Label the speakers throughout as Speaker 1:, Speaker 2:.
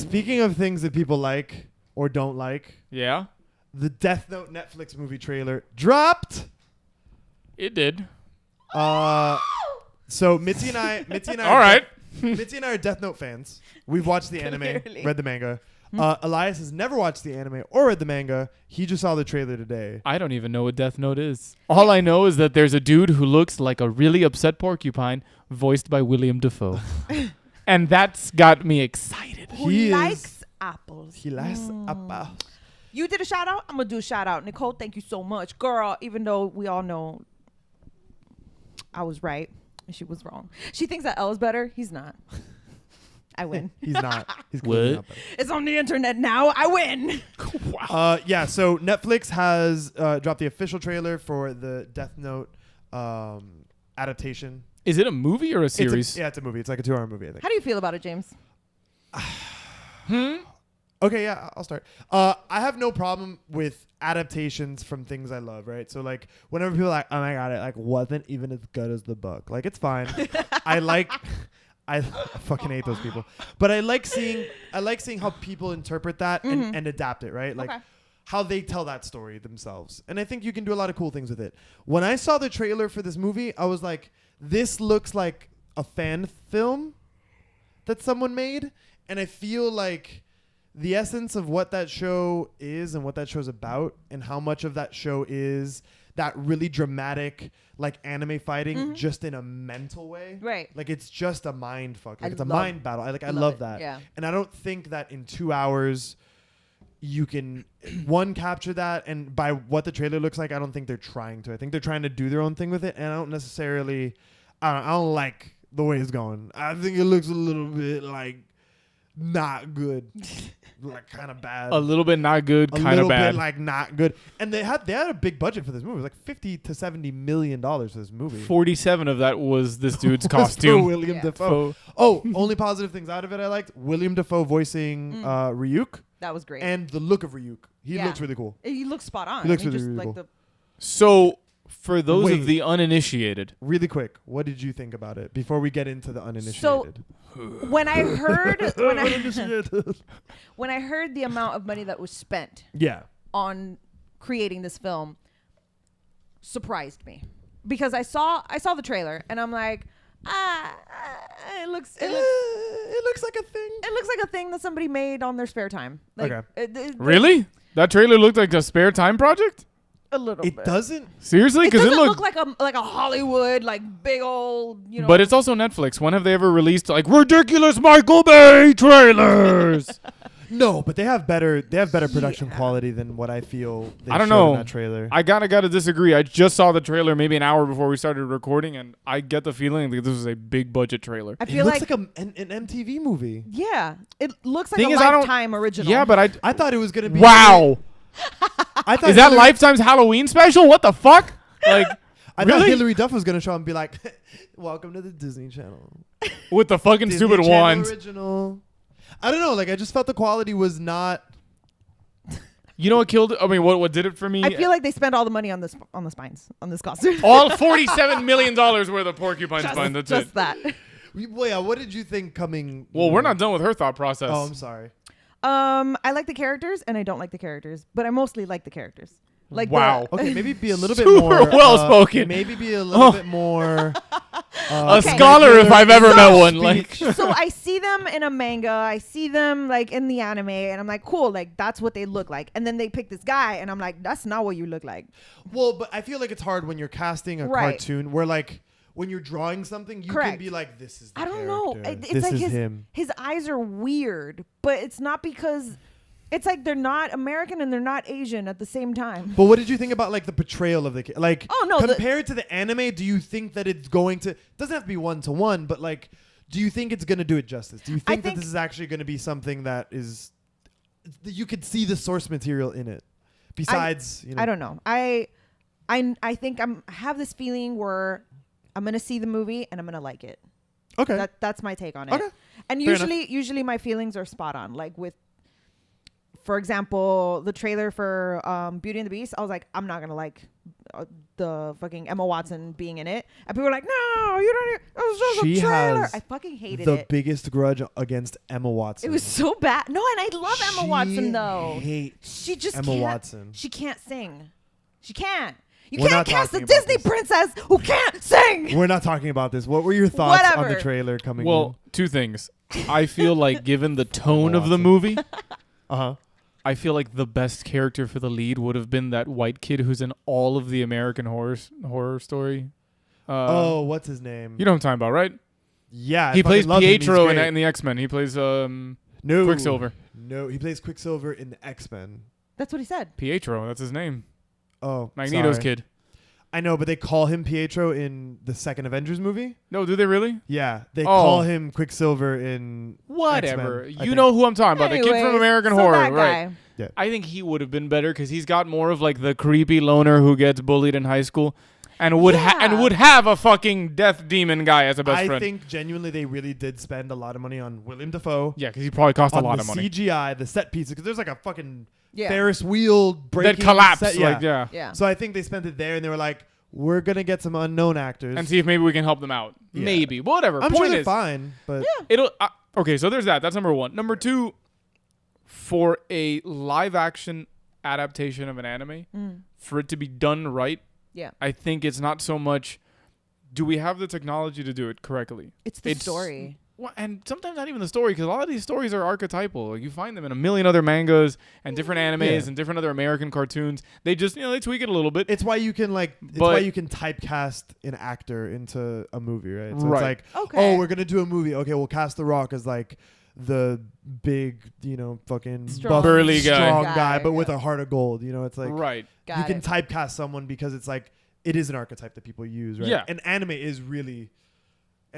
Speaker 1: Speaking of things that people like or don't like,
Speaker 2: Yeah,
Speaker 1: the Death Note Netflix movie trailer dropped.
Speaker 2: it did.
Speaker 1: So Mitzi and I
Speaker 2: All right.
Speaker 1: Mitzi and I are Death Note fans. We've watched the anime,
Speaker 3: Clearly.
Speaker 1: read the manga. Elias has never watched the anime or read the manga. He just saw the trailer today.
Speaker 2: I don't even know what Death Note is. All I know is that there's a dude who looks like a really upset porcupine, voiced by William Dafoe. And that's got me excited.
Speaker 3: Who
Speaker 1: He
Speaker 3: likes apples?
Speaker 1: He likes apples.
Speaker 3: You did a shout out. I'm gonna do a shout out. Nicole, thank you so much, girl. Even though we all know I was right and she was wrong. She thinks that L is better. He's not. I win.
Speaker 1: He's not. He's clearly not better.
Speaker 3: It's on the internet now. I win.
Speaker 2: Wow.
Speaker 1: Yeah, so Netflix has dropped the official trailer for the Death Note adaptation.
Speaker 2: Is it a movie or a series?
Speaker 1: It's a movie. It's like a 2-hour movie, I think.
Speaker 3: How do you feel about it, James?
Speaker 1: Okay, yeah, I'll start. I have no problem with adaptations from things I love, right? So, like, whenever people are like, oh my God, it like wasn't even as good as the book. Like, it's fine. I fucking hate those people. But I like seeing how people interpret that and adapt it, right? Like how they tell that story themselves. And I think you can do a lot of cool things with it. When I saw the trailer for this movie, I was like, this looks like a fan film that someone made. And I feel like the essence of what that show is and what that show's about and how much of that show is that really dramatic, like anime fighting, just in a mental way.
Speaker 3: Right.
Speaker 1: Like it's just a mind fuck. Like it's a
Speaker 3: love-
Speaker 1: mind battle. I love that.
Speaker 3: Yeah.
Speaker 1: And I don't think that in 2 hours you can one capture that. And by what the trailer looks like, I don't think they're trying to. I think they're trying to do their own thing with it. And I don't necessarily. I don't like the way it's going. I think it looks a little bit like not good. Like kind of bad.
Speaker 2: A little bit not good, kind of
Speaker 1: little
Speaker 2: bad.
Speaker 1: bit like not good. And they had a big budget for this movie. It was like $50 to $70 million for this movie.
Speaker 2: 47 of that was this dude's
Speaker 1: For
Speaker 2: costume.
Speaker 1: William Dafoe. Only positive things out of it I liked. William Dafoe voicing Ryuk.
Speaker 3: That was great.
Speaker 1: And the look of Ryuk. He
Speaker 3: Yeah.
Speaker 1: looks really cool.
Speaker 3: He looks spot on.
Speaker 1: He looks
Speaker 3: just
Speaker 1: really
Speaker 3: like
Speaker 1: cool.
Speaker 2: So, for those
Speaker 1: Wait.
Speaker 2: of the uninitiated,
Speaker 1: Really quick, what did you think about it before we get into the uninitiated?
Speaker 3: So when I heard when I heard the amount of money that was spent
Speaker 1: yeah.
Speaker 3: on creating this film, surprised me because I saw the trailer and I'm like, it looks
Speaker 1: It looks like a thing.
Speaker 3: it looks like a thing that somebody made on their spare time. Like,
Speaker 1: Okay.
Speaker 2: really? That trailer looked like a spare time project?
Speaker 3: a little
Speaker 1: It
Speaker 3: bit.
Speaker 1: doesn't.
Speaker 2: Seriously?
Speaker 3: It
Speaker 2: Because
Speaker 3: doesn't
Speaker 2: it
Speaker 3: look
Speaker 2: looked.
Speaker 3: like a Hollywood big old
Speaker 2: But it's also Netflix. When have they ever released like ridiculous Michael Bay trailers?
Speaker 1: No, but they have better production quality than what I feel they
Speaker 2: I don't
Speaker 1: showed
Speaker 2: know.
Speaker 1: in that trailer.
Speaker 2: I gotta disagree. I just saw the trailer maybe an hour before we started recording, and I get the feeling that this was a big budget trailer.
Speaker 3: I
Speaker 1: It
Speaker 3: feel
Speaker 1: looks
Speaker 3: like,
Speaker 1: like an MTV movie.
Speaker 3: yeah, it looks like
Speaker 2: Thing
Speaker 3: a
Speaker 2: is, I don't-
Speaker 3: Lifetime original.
Speaker 2: Yeah, but
Speaker 1: I thought it was gonna be.
Speaker 2: wow,
Speaker 1: I thought
Speaker 2: is that
Speaker 1: Hillary-
Speaker 2: Lifetime's Halloween special? What the fuck? Like,
Speaker 1: I thought
Speaker 2: really?
Speaker 1: Hillary Duff was gonna show up and be like, "Welcome to the Disney Channel."
Speaker 2: With the fucking
Speaker 1: Disney
Speaker 2: stupid
Speaker 1: Channel
Speaker 2: wand.
Speaker 1: original. I don't know. Like I just felt the quality was not.
Speaker 2: You know what killed it? I mean, what did it for me?
Speaker 3: I feel like they spent all the money on the spines on this costume.
Speaker 2: all $47 million worth of porcupine spine. That's
Speaker 3: just
Speaker 2: it.
Speaker 3: that.
Speaker 1: Well, yeah. What did you think coming?
Speaker 2: Well, we're not done with her thought process.
Speaker 1: Oh, I'm sorry.
Speaker 3: I like the characters and I don't like the characters, but I mostly like the characters. Like
Speaker 2: Wow.
Speaker 1: Okay, maybe be a little bit
Speaker 2: Super
Speaker 1: more
Speaker 2: well-spoken.
Speaker 1: Maybe be a little bit more.
Speaker 2: A scholar, if I've ever met one. Like,
Speaker 3: So I see them in a manga, I see them like in the anime, and I'm like, cool, like that's what they look like. And then they pick this guy, and I'm like, that's not what you look like.
Speaker 1: Well, but I feel like it's hard when you're casting a
Speaker 3: Right.
Speaker 1: cartoon where like when you're drawing something, you can
Speaker 3: Correct.
Speaker 1: be like, this is the
Speaker 3: I don't know.
Speaker 1: character.
Speaker 3: It's
Speaker 1: This
Speaker 3: like
Speaker 1: is him.
Speaker 3: his eyes are weird, but it's not because it's like they're not American and they're not Asian at the same time.
Speaker 1: But what did you think about like the portrayal of the kid? Like,
Speaker 3: Oh, no,
Speaker 1: compared to the anime, do you think that it's going to? Doesn't have to be 1-to-1, but like, do you think it's going to do it justice? Do you think that
Speaker 3: think-
Speaker 1: this is actually going to be something that is that you could see the source material in it? Besides,
Speaker 3: I don't know. I think I have this feeling where I'm gonna see the movie and I'm gonna like it.
Speaker 1: Okay.
Speaker 3: That's my take on it.
Speaker 1: Okay.
Speaker 3: And
Speaker 1: Fair
Speaker 3: usually my feelings are spot on. Like with for example, the trailer for Beauty and the Beast, I was like, I'm not gonna like the fucking Emma Watson being in it, and people were like, no, you don't. It was just
Speaker 1: She
Speaker 3: a trailer.
Speaker 1: has
Speaker 3: I fucking hated
Speaker 1: the
Speaker 3: it.
Speaker 1: biggest grudge against Emma Watson.
Speaker 3: It was so bad. No, and I love Emma Watson though.
Speaker 1: Hates
Speaker 3: She just
Speaker 1: Emma
Speaker 3: can't.
Speaker 1: Watson.
Speaker 3: She can't sing. She can't. You
Speaker 1: We're
Speaker 3: can't
Speaker 1: not
Speaker 3: cast a
Speaker 1: talking about
Speaker 3: Disney
Speaker 1: this.
Speaker 3: princess who can't sing.
Speaker 1: We're not talking about this. What were your thoughts on the
Speaker 3: Whatever.
Speaker 1: trailer coming
Speaker 2: Well, two things. I feel like given the tone of the
Speaker 1: Watson.
Speaker 2: movie,
Speaker 1: in? Uh-huh.
Speaker 2: I feel like the best character for the lead would have been that white kid who's in all of the American Horror Story.
Speaker 1: Oh, what's his name?
Speaker 2: You know what I'm talking about, right?
Speaker 1: Yeah. I
Speaker 2: He plays
Speaker 1: fucking love him. He's
Speaker 2: Pietro
Speaker 1: great.
Speaker 2: in the X-Men. He plays
Speaker 1: No.
Speaker 2: Quicksilver.
Speaker 1: No, he plays Quicksilver in the X-Men.
Speaker 3: That's what he said.
Speaker 2: Pietro, that's his name.
Speaker 1: Oh,
Speaker 2: Magneto's
Speaker 1: sorry.
Speaker 2: kid.
Speaker 1: I know, but they call him Pietro in the second Avengers movie.
Speaker 2: No, do they really?
Speaker 1: Yeah, they
Speaker 2: Oh.
Speaker 1: call him Quicksilver in
Speaker 2: Whatever.
Speaker 1: X-Men, I
Speaker 2: You
Speaker 1: think.
Speaker 2: know who I'm talking about. The kid from
Speaker 3: Anyways,
Speaker 2: American
Speaker 3: so
Speaker 2: Horror,
Speaker 3: that
Speaker 2: right?
Speaker 3: guy.
Speaker 2: I think he would have been better because he's got more of like the creepy loner who gets bullied in high school, and would
Speaker 3: Yeah.
Speaker 2: would have a fucking death demon guy as a best
Speaker 1: I
Speaker 2: friend.
Speaker 1: think genuinely they really did spend a lot of money on William Dafoe.
Speaker 2: Yeah, because he probably cost a
Speaker 1: on
Speaker 2: lot
Speaker 1: the
Speaker 2: of money.
Speaker 1: CGI, the set pieces, because there's like a fucking
Speaker 3: Yeah.
Speaker 1: Ferris wheel breaking
Speaker 2: That collapsed.
Speaker 1: set-
Speaker 2: Like, yeah.
Speaker 3: Yeah.
Speaker 1: So I think they spent it there, and they were like, "We're gonna get some unknown actors
Speaker 2: And see if maybe we can help them out.
Speaker 1: Yeah.
Speaker 2: Maybe. Whatever.
Speaker 1: I'm
Speaker 2: Point
Speaker 1: sure they're
Speaker 2: is,
Speaker 1: fine, but
Speaker 2: it'll. Okay, so there's that. That's number one. Number two, for a live action adaptation of an anime, for it to be done right,
Speaker 3: Yeah.
Speaker 2: I think it's not so much. Do we have the technology to do it correctly?
Speaker 3: It's the story.
Speaker 2: Well, and sometimes not even the story, because a lot of these stories are archetypal. Like you find them in a million other mangas and different animes
Speaker 1: Yeah.
Speaker 2: and different other American cartoons. They just, they tweak it a little bit.
Speaker 1: it's why you can typecast an actor into a movie, right? So
Speaker 2: Right.
Speaker 1: it's like,
Speaker 3: Okay.
Speaker 1: oh, we're gonna do a movie. Okay, we'll cast The Rock as like the big, fucking
Speaker 3: Strong-
Speaker 1: buff,
Speaker 2: Burly guy.
Speaker 1: strong
Speaker 3: Guy,
Speaker 1: guy, but with
Speaker 3: yeah.
Speaker 1: a heart of gold. It's like
Speaker 2: Right.
Speaker 3: Got
Speaker 1: you can
Speaker 3: it.
Speaker 1: typecast someone because it's like it is an archetype that people use, right?
Speaker 2: Yeah.
Speaker 1: And anime is really,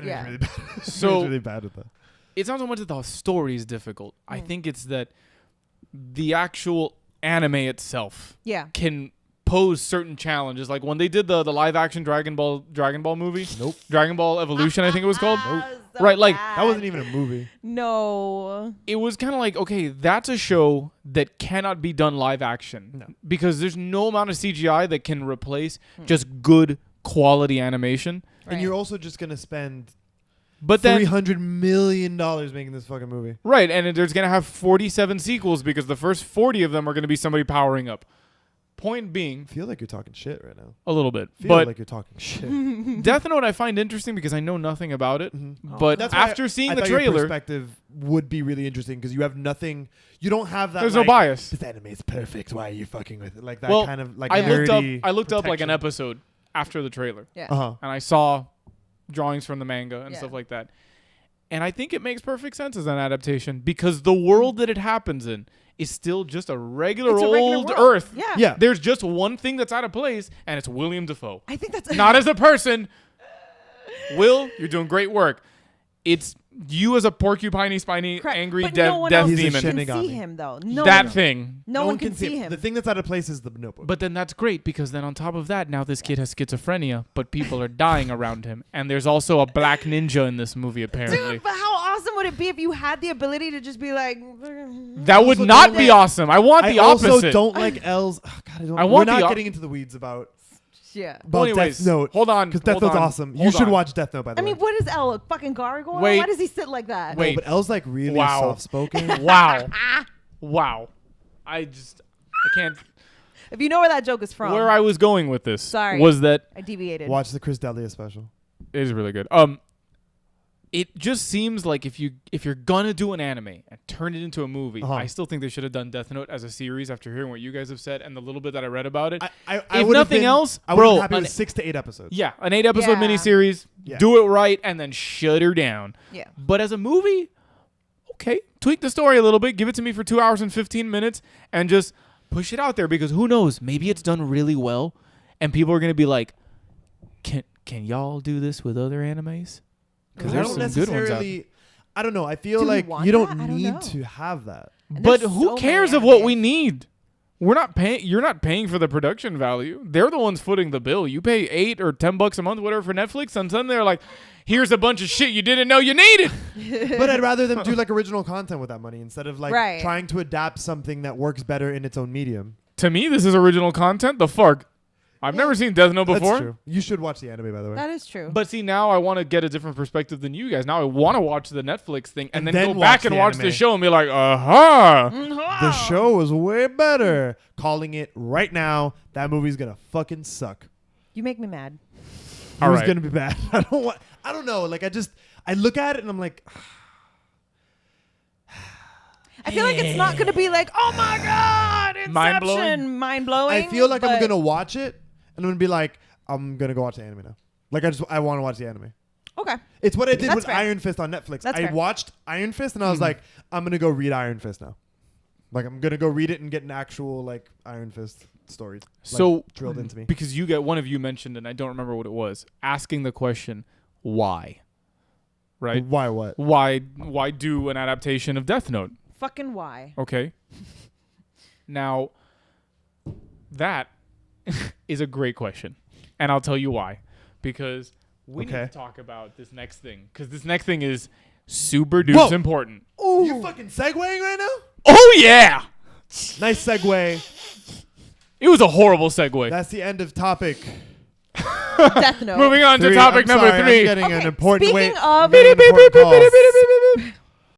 Speaker 3: Yeah.
Speaker 1: really bad.
Speaker 2: So-
Speaker 1: it's really bad at that.
Speaker 2: It's not so much that the story is difficult. I
Speaker 3: Mm.
Speaker 2: think it's that the actual anime itself
Speaker 3: Yeah.
Speaker 2: can pose certain challenges. Like when they did the live action Dragon Ball movie.
Speaker 1: Nope.
Speaker 2: Dragon Ball Evolution, I think it was called.
Speaker 3: So
Speaker 2: Right, like,
Speaker 1: That wasn't even a movie.
Speaker 3: No.
Speaker 2: It was kind of like, okay, that's a show that cannot be done live action.
Speaker 1: No.
Speaker 2: Because there's no amount of CGI that can replace just good quality animation.
Speaker 1: And you're also just gonna spend
Speaker 2: But then
Speaker 1: $300 million making this fucking movie.
Speaker 2: right, and there's going to have 47 sequels because the first 40 of them are going to be somebody powering up. Point being,
Speaker 1: I feel like you're talking shit right now.
Speaker 2: a little bit.
Speaker 1: Feel
Speaker 2: But
Speaker 1: like you're talking shit.
Speaker 2: Death Note I find interesting because I know nothing about it.
Speaker 1: Mhm.
Speaker 2: But
Speaker 1: That's why
Speaker 2: after seeing
Speaker 1: I
Speaker 2: the
Speaker 1: thought your
Speaker 2: trailer,
Speaker 1: perspective would be really interesting because you have nothing. You don't have that.
Speaker 2: there's
Speaker 1: like,
Speaker 2: no bias.
Speaker 1: This anime is perfect. Why are you fucking with it? Like that
Speaker 2: Well,
Speaker 1: kind of like
Speaker 2: I
Speaker 1: nerdy
Speaker 2: looked up like an
Speaker 1: protection.
Speaker 2: episode after the trailer,
Speaker 3: Yeah.
Speaker 1: Uh-huh.
Speaker 2: and I saw drawings from the manga and
Speaker 3: Yeah.
Speaker 2: stuff like that. And I think it makes perfect sense as an adaptation because the world that it happens in is still just a regular
Speaker 3: It's a regular
Speaker 2: old
Speaker 3: world.
Speaker 2: Earth.
Speaker 3: Yeah.
Speaker 1: Yeah.
Speaker 2: There's just one thing that's out of place, and it's William Dafoe.
Speaker 3: I think that's
Speaker 2: Not as a person. Will, you're doing great work. It's you as a porcupiney, spiny,
Speaker 3: Correct.
Speaker 2: angry
Speaker 3: But
Speaker 2: death
Speaker 3: no one
Speaker 2: death
Speaker 3: else
Speaker 1: He's a
Speaker 2: demon.
Speaker 3: can
Speaker 1: Shinigami.
Speaker 3: see him though. No
Speaker 2: That
Speaker 3: one,
Speaker 2: thing.
Speaker 3: no one can see him.
Speaker 1: The thing that's out of place is the notebook.
Speaker 2: But then that's great because then on top of that, now this kid has schizophrenia, but people are dying around him. And there's also a black ninja in this movie, apparently.
Speaker 3: Dude, but how awesome would it be if you had the ability to just be like,
Speaker 2: That would
Speaker 1: Also
Speaker 2: not
Speaker 1: don't
Speaker 2: be
Speaker 1: like-
Speaker 2: awesome. I want the
Speaker 1: I also
Speaker 2: opposite.
Speaker 1: don't like L's. Oh, God,
Speaker 2: I
Speaker 1: we're
Speaker 2: want
Speaker 1: not
Speaker 2: the
Speaker 1: getting into the weeds about
Speaker 3: yeah.
Speaker 2: Well,
Speaker 1: Death
Speaker 2: anyways,
Speaker 1: Note.
Speaker 2: hold on.
Speaker 1: Because Death
Speaker 2: hold
Speaker 1: Note's
Speaker 2: on,
Speaker 1: awesome. You
Speaker 2: hold
Speaker 1: should
Speaker 2: on.
Speaker 1: watch Death Note, by the
Speaker 3: I
Speaker 1: way.
Speaker 3: mean, what is L? A fucking gargoyle?
Speaker 2: Wait.
Speaker 3: Why does he sit like that?
Speaker 2: Wait.
Speaker 1: But L's like really
Speaker 2: Wow.
Speaker 1: soft spoken.
Speaker 2: Wow. Wow. I can't.
Speaker 3: If you know where that joke is from,
Speaker 2: Where I was going with this
Speaker 3: Sorry.
Speaker 2: was that
Speaker 3: I deviated.
Speaker 1: Watch the Chris D'Elia special.
Speaker 2: it is really good. It just seems like if you're gonna do an anime and turn it into a movie,
Speaker 1: Uh-huh.
Speaker 2: I still think they should have done Death Note as a series after hearing what you guys have said and the little bit that I read about it.
Speaker 1: I
Speaker 2: If
Speaker 1: would've
Speaker 2: nothing
Speaker 1: been-
Speaker 2: else,
Speaker 1: I would
Speaker 2: bro,
Speaker 1: be happy
Speaker 2: an-
Speaker 1: with 6 to 8 episodes.
Speaker 2: yeah, an 8-episode
Speaker 3: Yeah.
Speaker 2: miniseries,
Speaker 1: Yeah.
Speaker 2: do it right, and then shut her down.
Speaker 3: Yeah.
Speaker 2: But as a movie, okay, tweak the story a little bit, give it to me for 2 hours and 15 minutes, and just push it out there because who knows? Maybe it's done really well, and people are gonna be like, "Can y'all do this with other animes?" Because
Speaker 1: I
Speaker 2: there's
Speaker 1: don't
Speaker 2: some good ones out.
Speaker 1: necessarily. I don't know. I feel
Speaker 3: Do we
Speaker 1: like
Speaker 3: want
Speaker 1: you
Speaker 3: that? I
Speaker 1: don't
Speaker 3: don't
Speaker 1: need
Speaker 3: know.
Speaker 1: to have that.
Speaker 3: And
Speaker 2: But
Speaker 3: there's
Speaker 2: who
Speaker 3: so many
Speaker 2: cares of what
Speaker 3: animes.
Speaker 2: we need? We're not paying. You're not paying for the production value. They're the ones footing the bill. You pay $8 or $10 a month, whatever, for Netflix, and then they're like, here's a bunch of shit you didn't know you needed.
Speaker 1: But I'd rather them do like original content with that money instead of like
Speaker 3: Right.
Speaker 1: trying to adapt something that works better in its own medium.
Speaker 2: To me, this is original content. The fuck? I've never seen Death Note before.
Speaker 1: That's true. You should watch the anime, by the way.
Speaker 3: That is true.
Speaker 2: But see, now I want to get a different perspective than you guys. Now I want to watch the Netflix thing and then go
Speaker 1: watch
Speaker 2: back and
Speaker 1: the
Speaker 2: watch
Speaker 1: anime.
Speaker 2: the show and be like, aha.
Speaker 1: The show was way better. Calling it right now. That movie's gonna fucking suck.
Speaker 3: You make me mad.
Speaker 1: It
Speaker 2: All
Speaker 1: was
Speaker 2: right.
Speaker 1: gonna be bad. I don't know. Like I look at it and I'm like,
Speaker 3: I feel like it's not going to be like, oh my God, Inception,
Speaker 2: Mind-blowing?
Speaker 3: mind-blowing.
Speaker 1: I feel like I'm
Speaker 3: but-
Speaker 1: gonna watch it and I'm gonna be like, I'm gonna go watch the anime now. Like I want to watch the anime.
Speaker 3: Okay.
Speaker 1: It's what I did
Speaker 3: That's
Speaker 1: with
Speaker 3: fair.
Speaker 1: Iron Fist on Netflix.
Speaker 3: That's
Speaker 1: I
Speaker 3: fair.
Speaker 1: watched Iron Fist and I was like, I'm gonna go read Iron Fist now. Like I'm gonna go read it and get an actual like Iron Fist story.
Speaker 2: So
Speaker 1: drilled into me.
Speaker 2: because one of you mentioned, and I don't remember what it was, asking the question, why? Right?
Speaker 1: Why what?
Speaker 2: Why do an adaptation of Death Note?
Speaker 3: Fucking why?
Speaker 2: Okay. Now, that is a great question. And I'll tell you why. Because we need to talk about this next thing. Because this next thing is super dupes important.
Speaker 1: Ooh. You fucking segueing right now?
Speaker 2: Oh, yeah.
Speaker 1: Nice segue.
Speaker 2: It was a horrible segue.
Speaker 1: That's the end of topic.
Speaker 3: Death Note.
Speaker 2: Moving on to
Speaker 1: Three.
Speaker 2: topic
Speaker 1: I'm
Speaker 2: number
Speaker 1: sorry,
Speaker 2: 3.
Speaker 1: I'm getting an important
Speaker 3: speaking
Speaker 1: wait.
Speaker 3: of-
Speaker 1: I'm getting an important call.